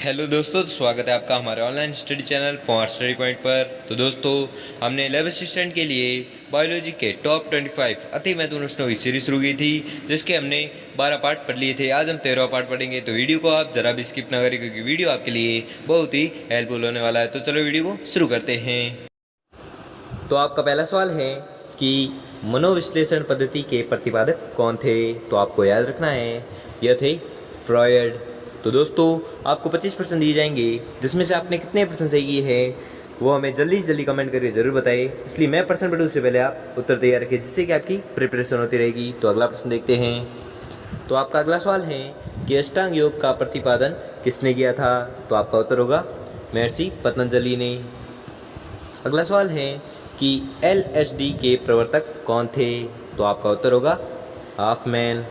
Hello दोस्तों, तो स्वागत है आपका हमारे online study channel point study point पर। तो दोस्तों, हमने लैब असिस्टेंट के लिए बायोलॉजी के टॉप 25 अति महत्वपूर्ण प्रश्नों की सीरीज शुरू की थी, जिसके हमने 12 पार्ट पढ़ लिए थे। आज हम 13वां पार्ट पढ़ेंगे, तो वीडियो को आप जरा भी स्किप ना करें, क्योंकि वीडियो आपके लिए बहुत ही हेल्पफुल होने वाला है। तो चलो वीडियो को शुरू करते हैं। तो आपका पहला सवाल है कि मनोविश्लेषण पद्धति के प्रतिपादक कौन थे। तो आपको याद रखना है, यह थे फ्रॉयड। तो दोस्तों, आपको 25% दिए जाएंगे, जिसमें से आपने कितने परसेंट सही किए हैं वो हमें जल्दी से जल्दी कमेंट करके जरूर बताइए। इसलिए मैं परसेंट बढ़ूँ उससे पहले आप उत्तर तैयार रखिए, जिससे कि आपकी प्रिपरेशन होती रहेगी। तो अगला प्रश्न देखते हैं। तो आपका अगला सवाल है कि अष्टांग योग का प्रतिपादन किसने किया था। तो आपका उत्तर होगा महर्षि पतंजलि ने। अगला सवाल है कि LSD के प्रवर्तक कौन थे। तो आपका उत्तर होगा हॉफमैन।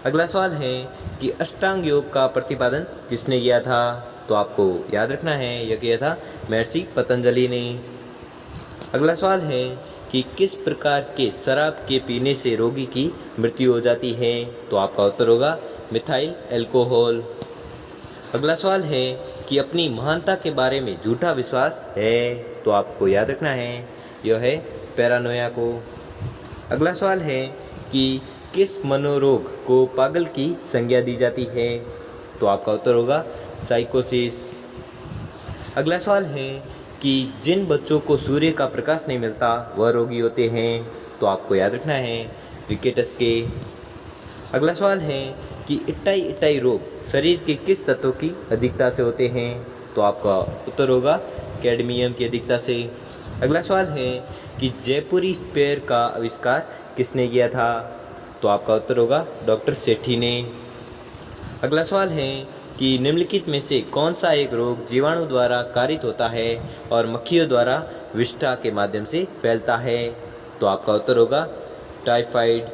अगला सवाल है कि अष्टांग योग का प्रतिपादन किसने किया था। तो आपको याद रखना है, यह किया था महर्षि पतंजलि ने। अगला सवाल है कि किस प्रकार के शराब के पीने से रोगी की मृत्यु हो जाती है। तो आपका उत्तर होगा मिथाइल अल्कोहल। अगला सवाल है कि अपनी महानता के बारे में झूठा विश्वास है। तो आपको याद रखना है, यह है पैरानोया को। अगला सवाल है कि किस मनोरोग को पागल की संज्ञा दी जाती है। तो आपका उत्तर होगा साइकोसिस। अगला सवाल है कि जिन बच्चों को सूर्य का प्रकाश नहीं मिलता वह रोगी होते हैं। तो आपको याद रखना है रिकेटस के। अगला सवाल है कि इटाई रोग शरीर के किस तत्व की अधिकता से होते हैं। तो आपका उत्तर होगा कैडमियम की अधिकता से। अगला सवाल है कि जयपुरी स्पेयर का आविष्कार किसने किया था। तो आपका उत्तर होगा डॉक्टर सेठी ने। अगला सवाल है कि निम्नलिखित में से कौन सा एक रोग जीवाणु द्वारा कारित होता है और मक्खियों द्वारा विष्ठा के माध्यम से फैलता है। तो आपका उत्तर होगा टाइफाइड।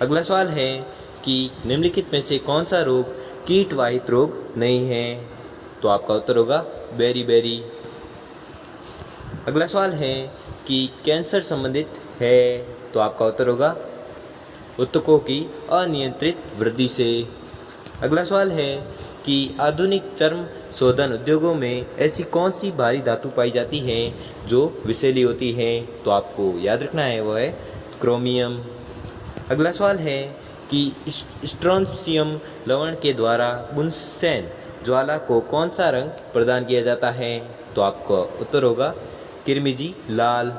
अगला सवाल है कि निम्नलिखित में से कौन सा रोग कीटवाहित रोग नहीं है। तो आपका उत्तर होगा बेरी। अगला सवाल है कि कैंसर संबंधित है। तो आपका उत्तर होगा ऊतकों की अनियंत्रित वृद्धि से। अगला सवाल है कि आधुनिक चर्म शोधन उद्योगों में ऐसी कौन सी भारी धातु पाई जाती है जो विषैली होती है। तो आपको याद रखना है, वह है क्रोमियम। अगला सवाल है कि स्ट्रोंशियम लवण के द्वारा बुनसेन ज्वाला को कौन सा रंग प्रदान किया जाता है। तो आपका उत्तर होगा किरमिजी लाल।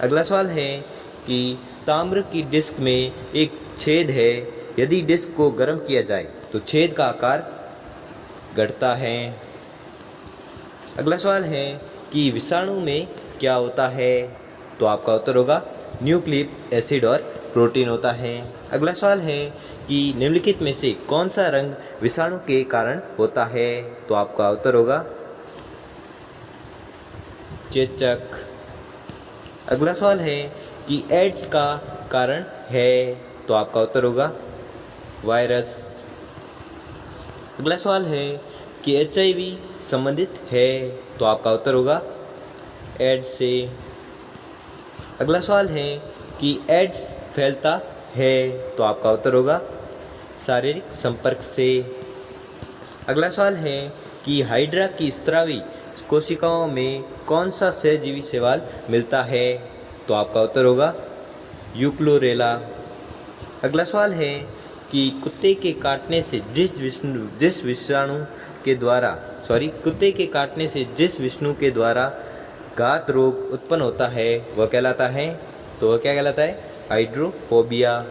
अगला सवाल है कि ताम्र की डिस्क में एक छेद है, यदि डिस्क को गर्म किया जाए तो छेद का आकार घटता है। अगला सवाल है कि विषाणु में क्या होता है। तो आपका उत्तर होगा न्यूक्लिक एसिड और प्रोटीन होता है। अगला सवाल है कि निम्नलिखित में से कौन सा रंग विषाणु के कारण होता है। तो आपका उत्तर होगा चेचक। अगला सवाल है कि एड्स का कारण है। तो आपका उत्तर होगा वायरस। अगला सवाल है कि HIV संबंधित है। तो आपका उत्तर होगा एड्स से। अगला सवाल है कि एड्स फैलता है। तो आपका उत्तर होगा शारीरिक संपर्क से। अगला सवाल है कि हाइड्रा की स्रावी कोशिकाओं में कौन सा सहजीवी शैवाल मिलता है। तो आपका उत्तर होगा यूक्लोरेला। अगला सवाल है कि कुत्ते के काटने से जिस विष्णु के द्वारा घात रोग उत्पन्न होता है वह कहलाता है। तो वह क्या कहलाता है, हाइड्रोफोबिया।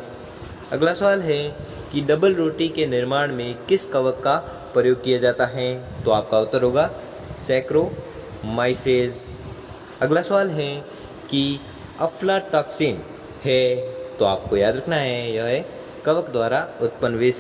अगला सवाल है कि डबल रोटी के निर्माण में किस कवक का प्रयोग किया जाता है। तो आपका उत्तर होगा सैक्रोमाइसेस। अगला सवाल है कि अफ्लाटॉक्सिन है। तो आपको याद रखना है, यह है कवक द्वारा उत्पन्न विष।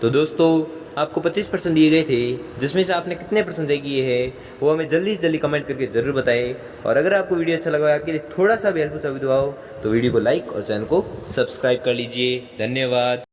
तो दोस्तों, आपको 25% दिए गए थे, जिसमें से आपने कितने परसेंट सही किए हैं वो हमें जल्दी से जल्दी कमेंट करके ज़रूर बताएं। और अगर आपको वीडियो अच्छा लगा, आपके लिए थोड़ा सा भी हेल्पफुल साबित हुआ हो, तो वीडियो को लाइक और चैनल को सब्सक्राइब कर लीजिए। धन्यवाद।